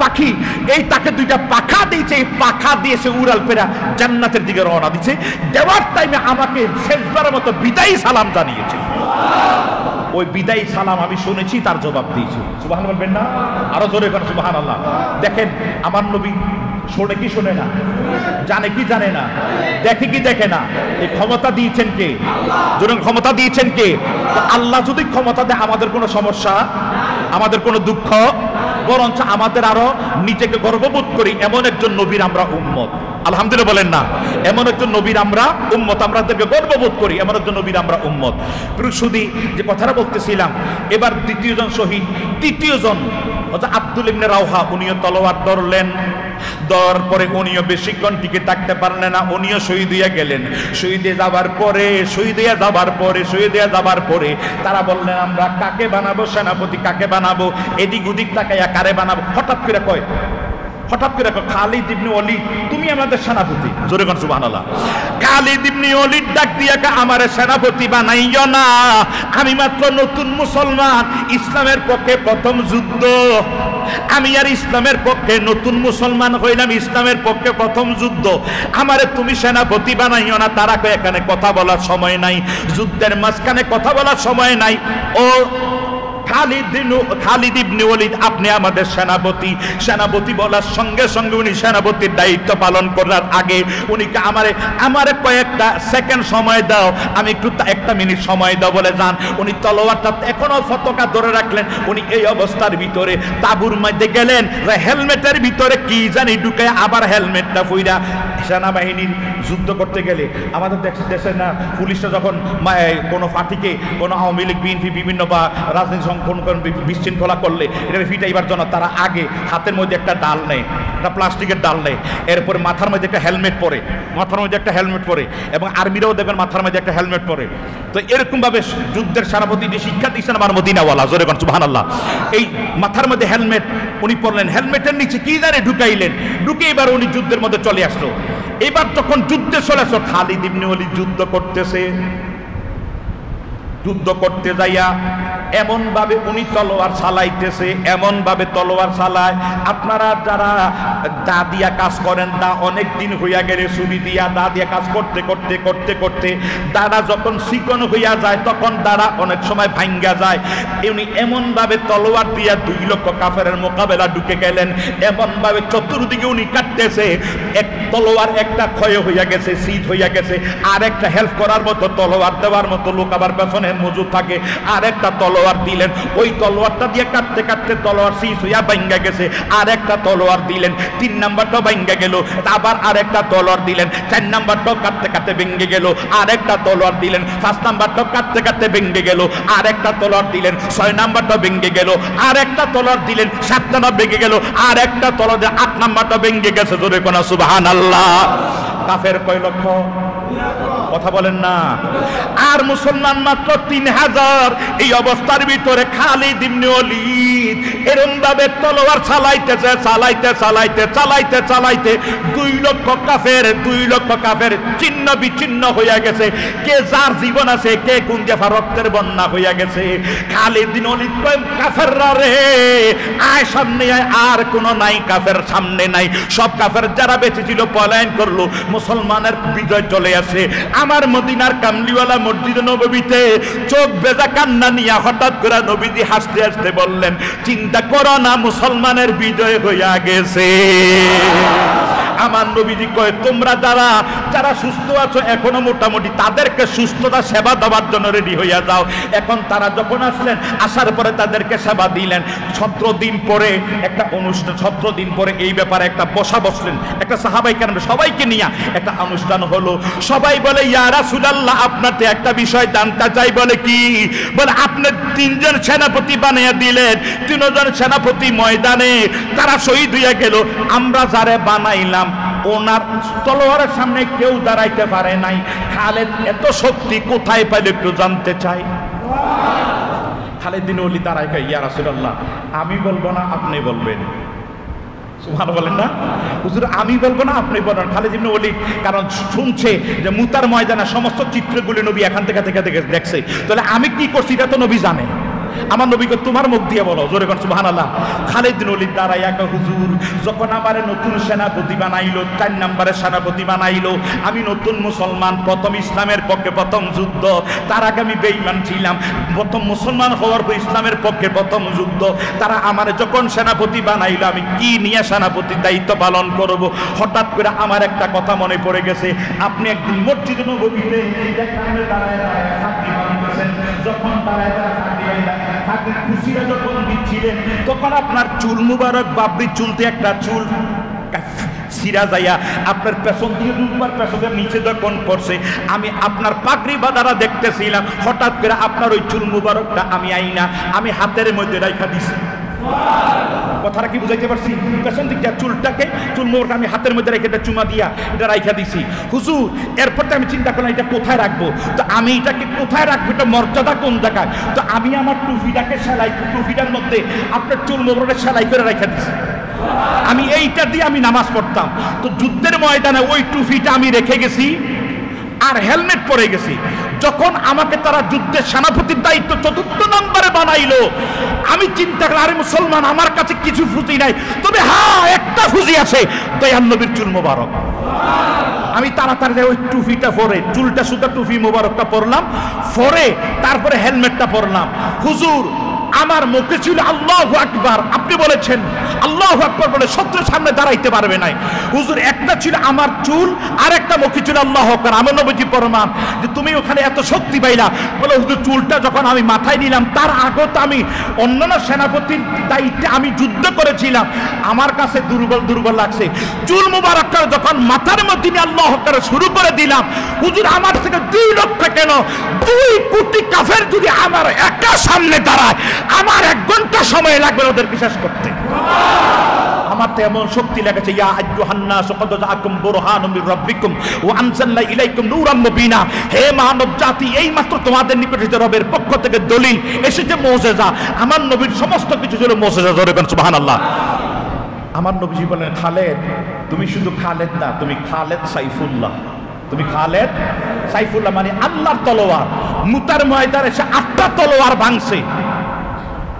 পাখি, এই তাকে দুইটা পাখা দিয়েছে, এই পাখা দিয়ে সে উড়াল পেরা জান্নাতের দিকে রওনা দিয়েছে। দেওয়ার টাইমে আমাকে শেষবারের মতো বিদায়ী সালাম জানিয়েছে। ওই বিদায়ী সালাম আমি শুনেছি, তার জবাব দিয়েছি। সুবহান বলবেন না? আরো জোরে করেন সুবহানাল্লাহ। দেখেন আমার নবী শোনে কি শোনে না, জানে কি জানে না, দেখে কি দেখে না, এই ক্ষমতা দিয়েছেন কে? জোরে ক্ষমতা দিয়েছেন কে? আল্লাহ যদি ক্ষমতা দেয় আমাদের কোনো সমস্যা, আমাদের কোনো দুঃখ, বরঞ্চ আমাদের আরো নিজেকে গর্ববোধ করি এমন একজন নবীর আমরা উম্মত। আলহামদুলিল্লাহ বলেন না? এমন একজন নবীর আমরা উম্মত, আমাদেরকে গর্ববোধ করি এমন একজন নবীর আমরা উম্মত। শুধু যে কথাটা বলতেছিলাম, এবার দ্বিতীয় জন শহীদ, তৃতীয় জন হচ্ছে আব্দুল ইবনে রাওহা। উনিও তলোয়ার ধরলেন, দেওয়ার পরে উনিও বেশিক্ষণ টিকে থাকতে পারলেন না, উনিও শহীদ হইয়া গেলেন। শহীদ হয়ে যাবার পরে তারা বললেন, আমরা কাকে বানাবো সেনাপতি, কাকে বানাবো? এদিক ওদিক তাকাইয়া কারে বানাবো? হঠাৎ করে কয় খালিদ ইবনে ওয়ালিদ, তুমি আমাদের সেনাপতি। জোরে কোন সুবহানাল্লাহ। খালিদ ইবনে ওয়ালিদ ডাক দিয়া আমারে সেনাপতি বানাইও না, আমি মাত্র নতুন মুসলমান, ইসলামের পক্ষে প্রথম যুদ্ধ, আমি আর ইসলামের পক্ষে নতুন মুসলমান হইলাম, ইসলামের পক্ষে প্রথম যুদ্ধ, আমারে তুমি সেনাপতি বানাইও না। তারা কয় এখানে কথা বলার সময় নাই, যুদ্ধের মাঝখানে কথা বলার সময় নাই। ও খালিদ ইবনে ওয়ালিদ, আপনি আমাদের সেনাপতি। সেনাপতি বলার সঙ্গে সঙ্গে উনি সেনাপতির দায়িত্ব পালন করার আগে উনি আমারে কয়েকটা সেকেন্ড সময় দাও, আমি একটু 1 মিনিট সময় দাও বলে যান। উনি তলোয়ারটা এখনো পতাকা ধরে রাখলেন। উনি এই অবস্থার ভিতরে তাঁবুর মধ্যে গেলেন, হেলমেটের ভিতরে কি জানি ঢুকে আবার হেলমেটটা ফুইরা। সেনাবাহিনীর যুদ্ধ করতে গেলে আমাদের দেশে না, পুলিশরা যখন কোনো পার্টিকে, কোনো আওয়ামী লীগ, বিএনপি, বিভিন্ন বা রাজনীতি বিশৃঙ্খলা করলে এটা ফিটাইবার জন্য তারা আগে হাতের মধ্যে একটা ডাল নেয়, একটা প্লাস্টিকের ডাল নেয়, এরপরে মাথার মধ্যে একটা হেলমেট পরে, এবং আর্মিরাও দেখবেন মাথার মধ্যে একটা হেলমেট পরে। তো এরকম ভাবে যুদ্ধের সেনাপতি যে শিক্ষা দিচ্ছেন আমার মদিনাওয়ালা, জোরে কোন সুবহানাল্লাহ, এই মাথার মধ্যে হেলমেট উনি পরলেন, হেলমেটের নিচে কি জানে ঢুকাইলেন, ঢুকে এবার উনি যুদ্ধের মধ্যে চলে আসলো। এবার তখন যুদ্ধে চলে আসলো, খালিদ ইবনে ওয়ালিদ যুদ্ধ করতে যাইয়া এমন ভাবে উনি তলোয়ার চালাইতেছে, এমন ভাবে তলোয়ার চালায়। আপনারা যারা দা দিয়া কাজ করেন, দা অনেক দিন হইয়া গেলে ছুরি দিয়া দা দিয়া কাজ করতে দাঁড়া যখন চিকন হইয়া যায় তখন দাঁড়া অনেক সময় ভাঙ্গা যায়। উনি এমন ভাবে তলোয়ার দিয়া 2 লক্ষ কাফেরের মোকাবেলা ঢুকে গেলেন, এমন ভাবে চতুর্দিকে উনি কাটতেছে। এক তলোয়ার একটা ক্ষয় হইয়া গেছে, সিজ হইয়া গেছে, আর একটা হেল্প করার মতো তলোয়ার দেওয়ার মতো লোক আবার পেছনে মজুদ থাকে, আর একটা তলোয়ার দিলেন। ওই তলোয়ারটা দিয়ে কাটতে তলোয়ার সিজ হইয়া ভাঙ্গা গেছে, আর একটা তলোয়ার দিলেন, 3 নাম্বারটা ভাঙ্গা গেল, আবার আর একটা তলোয়ার দিলেন, 4 নাম্বারটাও কাটতে ভেঙে গেল, আর একটা তলোয়ার দিলেন, 5 নাম্বারটাও কাটতে ভেঙে গেল, আর একটা তলোয়ার দিলেন, 6 নাম্বারটা ভেঙে গেল, আর একটা তলোয়ার দিলেন, 7 নাম্বার ভেঙে গেল, আর একটা তলোয়ার দিয়ে 8 নাম্বারটা ভেঙে গেছে। জোরে কোন সুবহানাল্লাহ। কাফের কয় লক্ষ? কথা বলেন না। আর মুসলমান মাত্র 3000। এই অবস্থার ভিতরে খালিদ ইবনে ওয়ালিদ এরকম ভাবে তলোয়ার চালাইতে 2 লক্ষ কাফের ছিন্ন বিচ্ছিন্ন হইয়া গেছে। কে যার জীবন আছে, কে কোন দেফা রক্তের বন্যা হইয়া গেছে। খালিদ ইবনে ওয়ালিদ কয়, কাফেররা রে আয় সামনে আয়, আর কোনো নাই কাফের সামনে নাই, সব কাফের যারা বেঁচে ছিল পলায়ন করলো, মুসলমানের বিজয় চলে আসে। আমার মদিনার কামলিওয়ালা মসজিদে নববীতে চোখ বেজা কান্না নিয়ে হঠাৎ করে নবীজি হাসতে হাসতে বললেন, চিন্তা করো না, মুসলমানের বিজয় হইয়া গেছে। আমার নবীজি কয়, তোমরা যারা সুস্থ আছো এখনো মোটামুটি, তাদেরকে সুস্থতা সেবা দেওয়ার জন্য রেডি হইয়া যাও। এখন তারা যখন আসলেন, আসার পরে তাদেরকে সেবা দিলেন। 17 দিন পরে একটা অনুষ্ঠান, 17 দিন পরে এই ব্যাপারে একটা বসলেন, একটা সাহাবাই কেরাম সবাইকে নিয়ে একটা অনুষ্ঠান হলো। সবাই বলে, ইয়া রাসূলুল্লাহ, আপনাকে একটা বিষয় জানতে চাই। বলে কি? বলে আপনি 3 জন সেনাপতি বানিয়ে দিলেন, 3 জন সেনাপতি ময়দানে তারা শহীদ হইয়া গেল, আমরা যারে বানাইলাম ওনার তলোয়ারের সামনে কেউ দাঁড়াইতে পারে নাই। খালেদ এত শক্তি কোথায় পাইল একটু জানতে চাই। খালেদ বিন ওয়ালিদ দাঁড়ায় কয়, ইয়া রাসূলুল্লাহ, আমি বলবো না আপনি বলবেন। সুবহানাল্লাহ বলেন না হুজুর, আমি বলবো না আপনি বলেন। খালেদ ইবনে ওয়ালিদ কারণ শুনছে যে মুতার ময়দানে সমস্ত চিত্রগুলি নবী এখান থেকে দেখছে, তাহলে আমি কি করছি এটা তো নবী জানে। আমার নবীকে তোমার মুখ দিয়ে বলো, জোরে কোন সুবহানাল্লাহ। খালেদ বিন ওয়ালিদ দাঁড়াইয়া কয়, হুজুর যখন আমারে নতুন সেনাপতি বানাইলো, 4 নম্বরের সেনাপতি বানাইলো, আমি নতুন মুসলমান, প্রথম ইসলামের পক্ষে প্রথম যুদ্ধ, তার আগে আমি বেঈমান ছিলাম, প্রথম মুসলমান হওয়ার পর ইসলামের পক্ষে প্রথম যুদ্ধ, তারা আমারে যখন সেনাপতি বানাইলো আমি কি নিয়ে সেনাপতির দায়িত্ব পালন করব। হঠাৎ করে আমার একটা কথা মনে পড়ে গেছে, আপনি একদিন মসজিদে নববীতে এখানে দাঁড়ায় সাক্ষী বানাইতেছেন, যখন দাঁড়ায় তাকে খুশিরা যখন দিচ্ছিলেন, তখন আপনার চুল মুবারক বাবরি চুলতে একটা চুল সিরা যাইয়া আপনার পেছন দিয়ে দুবার পেছনের নিচে যখন পড়ছে, আমি আপনার পাগড়ি বাঁধারা দেখতেছিলাম, হঠাৎ করে আপনার ওই চুল মুবারকটা আমি আইনা আমি হাতের মধ্যে রাইখা দিছি। কথাটা কি বুঝাইতে পারছি? পেছন দিকটা চুলটাকে চুল মুবারক আমি হাতের মধ্যে রেখে এটা চুমা দিয়া এটা রাইখা দিছি। হুজুর এরপর আমি চিন্তা করলাম এটা কোথায় রাখবো, তো আমি এটাকে কোথায় রাখবো, এটা মর্যাদা কোন জায়গায়, তো আমি আমার টুপিটাকে সেলাই, টুপিটার মধ্যে আপনার চুল মুবারক সেলাই করে রাইখা দিছি। আমি এইটা দিয়ে আমি নামাজ পড়তাম। তো যুদ্ধের ময়দানে ওই টুপিটা আমি রেখে গেছি আর হেলমেট পরে গেছি। যখন আমাকে তারা যুদ্ধের সেনাপতির দায়িত্ব 4র্থ নম্বরে বানাইলো, আমি চিন্তা করলাম আরে মুসলমান আমার কাছে কিছু ফুজি নাই, তবে হ্যাঁ একটা ফুজি আছে, দয়াল নবীর চুল মোবারক। আমি তাড়াতাড়ি ওই টুপিটা পরে, চুলটা সুদ্ধা টুপি মোবারকটা পরলাম, পরে তারপরে হেলমেটটা পরলাম। হুজুর আমার মুখে ছিল আল্লাহু আকবার, আপনি বলেছেন আল্লাহু আকবার বলে শত্রুর সামনে দাঁড়াইতে পারবে না। হুজুর একটা ছিল আমার চুল আর একটা মুখে ছিল আল্লাহু আকবার। আমার নবীজি প্রমাণ যে তুমি ওখানে এত শক্তি পাইলা বলে, হুজুর চুলটা যখন আমি মাথায় নিলাম তার আগে তো আমি অন্যান্য সেনাপতির দায়িত্বে আমি যুদ্ধ করেছিলাম, আমার কাছে দুর্বল লাগছে। চুল মুবারকটা যখন মাথার মধ্যে নিয়ে আল্লাহু আকবার শুরু করে দিলাম, হুজুর আমার থেকে 2 লক্ষ কেন 2 কোটি কাফের যদি আমার একা সামনে দাঁড়ায়, আমার 1 ঘন্টা সময় লাগবে ওদের বিশ্বাস করতে। আমার তো এমন শক্তি লেগেছে, ইয়া আইয়ুহান নাস ক্বাদ জাআকুম বুরহানুম মির রাব্বিকুম ওয়া আনজালনা ইলাইকুম নূরাম মুবিনা। হে মানব জাতি, এই মাত্র তোমাদের নিকট হতে রবের পক্ষ থেকে দলিল এসেছে, মুজিজা। আমার নবীর সমস্ত কিছু ছিল মুজিজা। জোরে বলেন সুবহানাল্লাহ। আমার নবীজি বলেন, খালেদ তুমি শুধু খালেদ না, তুমি খালেদ সাইফুল্লাহ। তুমি খালেদ সাইফুল্লাহ মানে আল্লাহর তলোয়ার। মুতার ময়দানে সে 8টা তলোয়ার ভাঙছে,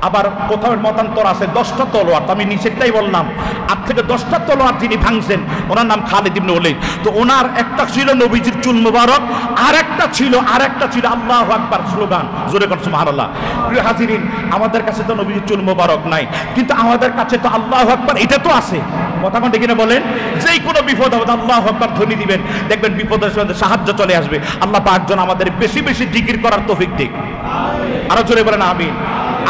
আবার কোথাও মতান্তর আছে 10টা তলোয়ার। তো আমি নিচেরটাই বললাম, 8 থেকে 10টা তলোয়ার যিনি ভাঙছেন ওনার নাম খালিদ ইবনে ওয়ালিদ। তো ওনার একটা ছিল নবীজির চুল মুবারক, আর একটা ছিল আল্লাহু আকবার স্লোগান। জোরে করছে সুবহানাল্লাহ। প্রিয় হাজিরিন, আমাদের কাছে তো নবীজির চুল মুবারক নাই, কিন্তু আমাদের কাছে তো আল্লাহু আকবার এটা তো আছে। কথা কোনটা কিনা বলেন? যেই কোনো বিপদ হবে আল্লাহু আকবার ধ্বনি দিবেন, দেখবেন বিপদের সময় সাহায্য চলে আসবে। আল্লাহ পাক যেন আমাদের বেশি বেশি জিকির করার তৌফিক দিক। আরো জোরে বলেন আমিন।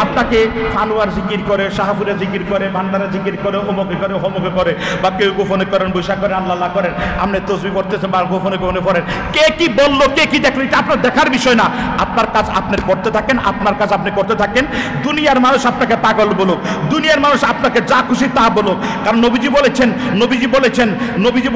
আপনাকে ফানুয়ার জিকির করে, শাহপুরে জিকির করে, ভান্ডারে জিকির করে, অমুকে করে, হমুকে করে, বা কেউ গোপনে করেন, বৈশাখ করেন, আল্লাহ করেন, আপনি তসবিহ করতেছেন বা গোপনে পড়েন। কে কি বললো, কে কি দেখলো, এটা আপনার দেখার বিষয় না। আপনার কাজ আপনি করতে থাকেন, আপনার কাজ আপনি করতে থাকেন। দুনিয়ার মানুষ আপনাকে পাগল বলুক, দুনিয়ার মানুষ আপনাকে যা খুশি তা বলুক, কারণ নবীজি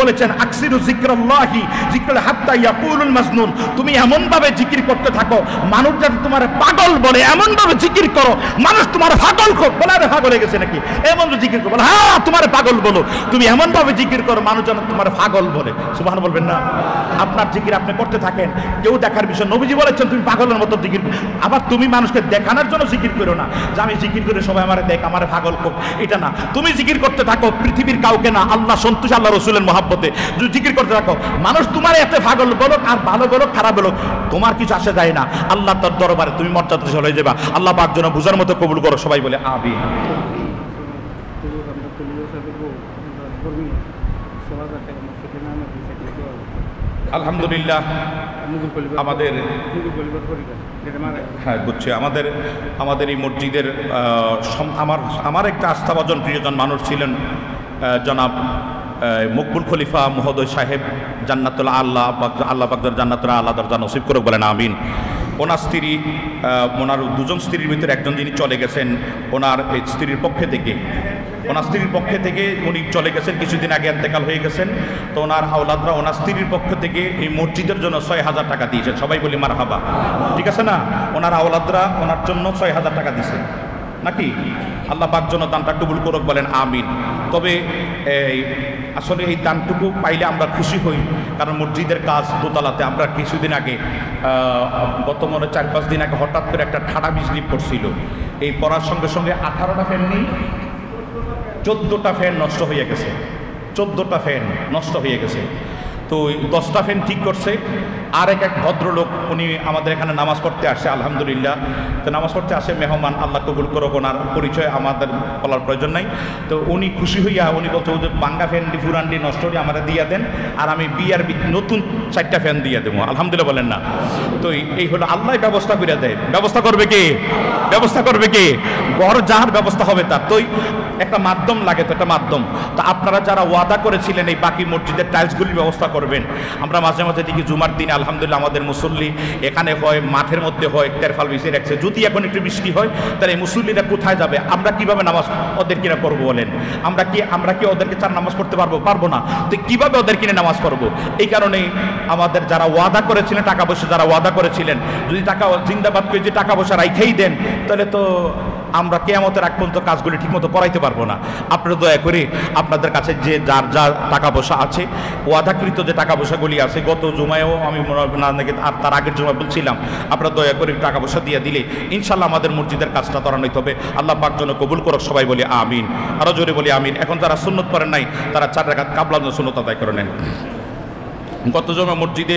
বলেছেন আকসিরু যিকরাল্লাহি যিকরাল হাত্তা ইয়াকুলুল মাজনুন। তুমি এমন ভাবে জিকির করতে থাকো মানুষ যাতে তোমার পাগল বলে, এমন ভাবে জিকির করো মানুষ তোমার পাগল বলে, আরে পাগল হয়ে গেছে নাকি, এমন জিকির করো, হ্যাঁ তোমার পাগল বলো। তুমি এমন ভাবে জিকির করো মানুষ যেন তোমার পাগল বলে। সুবহান বলবেন না? আপনার জিকির আপনি করতে থাকেন, কেউ দেখার বিষয়। নবীজি বলেছেন তুমি পাগলের মতো জিকির। আবার তুমি মানুষকে দেখানোর জন্য জিকির করো না, যে আমি জিকির করে সবাই আমারে দেখ, আমারে পাগল কোক, এটা না। তুমি জিকির করতে থাকো পৃথিবীর কাউকে না, আল্লাহ সন্তোষ, আল্লাহ রসুলের মহাব্বতে জিকির করতে থাকো। মানুষ তোমার এত পাগল বলো আর ভালো বলো খারাপ বলো তোমার কিছু আসে যায় না। আল্লাহ তার দরবারে তুমি মর্যাদা চলে যাবা। আল্লাহ পাক যেন বুঝার মতো কবুল করো। সবাই বলে আমিন। আলহামদুলিল্লাহ। আমাদের হ্যাঁ বুঝছি, আমাদের এই মসজিদের আমার একটা আস্থাভাজন প্রিয়জন মানুষ ছিলেন জনাব মকবুল খলিফা মহোদয় সাহেব, জান্নাতুল আল্লাহ পাক জান্নাতুল আল্লাহ দরজা নসিব করুক, বলেন আমিন। ওনার স্ত্রী, ওনার দুজন স্ত্রীর ভিতরে একজন যিনি চলে গেছেন ওনার স্ত্রীর পক্ষে থেকে, ওনার স্ত্রীর পক্ষে থেকে উনি চলে গেছেন, কিছুদিন আগে ইন্তেকাল হয়ে গেছেন। তো ওনার আওলাদরা ওনার স্ত্রীর পক্ষ থেকে এই মসজিদের জন্য 6,000 টাকা দিয়েছেন। সবাই বলি মারহাবা, ঠিক আছে না? ওনার আওলাদরা ওনার জন্য 6,000 টাকা দিয়েছে নাকি? আল্লাহ পাক জন্য দানটা কবুল করুক, বলেন আমিন। তবে আসলে এই দানটুকু পাইলে আমরা খুশি হই, কারণ মসজিদের কাজ দোতলাতে। আমরা কিছুদিন আগে গত মনে 4-5 দিন আগে হঠাৎ করে একটা ঠাডা বিজলি পড়ছিল। এই পড়ার সঙ্গে সঙ্গে 18টা ফ্যান নেই, 14টা ফ্যান নষ্ট হয়ে গেছে, 14টা ফ্যান নষ্ট হয়ে গেছে। তো 10টা ফ্যান ঠিক করছে। আর এক ভদ্রলোক, উনি আমাদের এখানে নামাজ পড়তে আসে, আলহামদুলিল্লাহ। তো নামাজ পড়তে আসে মেহমান, আল্লাহ কবুল করুক, ওনার পরিচয় আমাদের বলার প্রয়োজন নাই। তো উনি খুশি হইয়া উনি বলছে, ওদের বাঙ্গা ফ্যান পুরানটি নষ্ট হয়ে আমরা দিয়ে দেন, আর আমি বিয়ার নতুন 4টা ফ্যান দিয়ে দেবো। আলহামদুলিল্লাহ বলেন না? তো এই হলো, আল্লাহ ব্যবস্থা করে দেয়। ব্যবস্থা করবে কে? ব্যবস্থা করবে কে? ঘর যাহার ব্যবস্থা হবে তার। তো একটা মাধ্যম লাগে, তো একটা মাধ্যম। তো আপনারা যারা ওয়াদা করেছিলেন এই বাকি মসজিদের টাইলসগুলির ব্যবস্থা করবেন, আমরা মাঝে মাঝে দেখি জুমার দিনে আলহামদুলিল্লাহ আমাদের মুসল্লি এখানে হয়, মাঠের মধ্যে হয়, তেরফাল বিছিয়ে রাখছে। যদি এখন একটু বৃষ্টি হয় তাহলে এই মুসল্লিরা কোথায় যাবে? আমরা কিভাবে নামাজ ওদের কিনা পড়বো বলেন? আমরা কি ওদেরকে 4 নামাজ পড়তে পারবো? পারবো না। তো কিভাবে ওদের কিনে নামাজ পড়বো? এই কারণেই আমাদের যারা ওয়াদা করেছিলেন, টাকা পয়সা যারা ওয়াদা করেছিলেন, যদি টাকা জিন্দাবাদ করে যে টাকা পয়সা রাইখেই দেন, তাহলে তো আমরা কিয়ামতের আগ পর্যন্ত কাজগুলি ঠিকমতো করাইতে পারবো না। আপনারা দয়া করে আপনাদের কাছে যে যার যার টাকা পয়সা আছে, ওয়াদাকৃত যে টাকা পয়সাগুলি আছে, গত জুমায়ও আমি আর তার আগের জুমায় বলছিলাম, আপনারা দয়া করে টাকা পয়সা দিয়ে দিলে ইনশাল্লাহ আমাদের মসজিদের কাজটা ত্বরান্বিত হবে। আল্লাহ পাক যেন কবুল করুক, সবাই বলি আমিন। আরও জোরে বলি আমিন। এখন যারা সুন্নত করেন নাই তারা 4 রাকাত কাবলা সুন্নত আদায় করে নেন। গত জুমা মসজিদে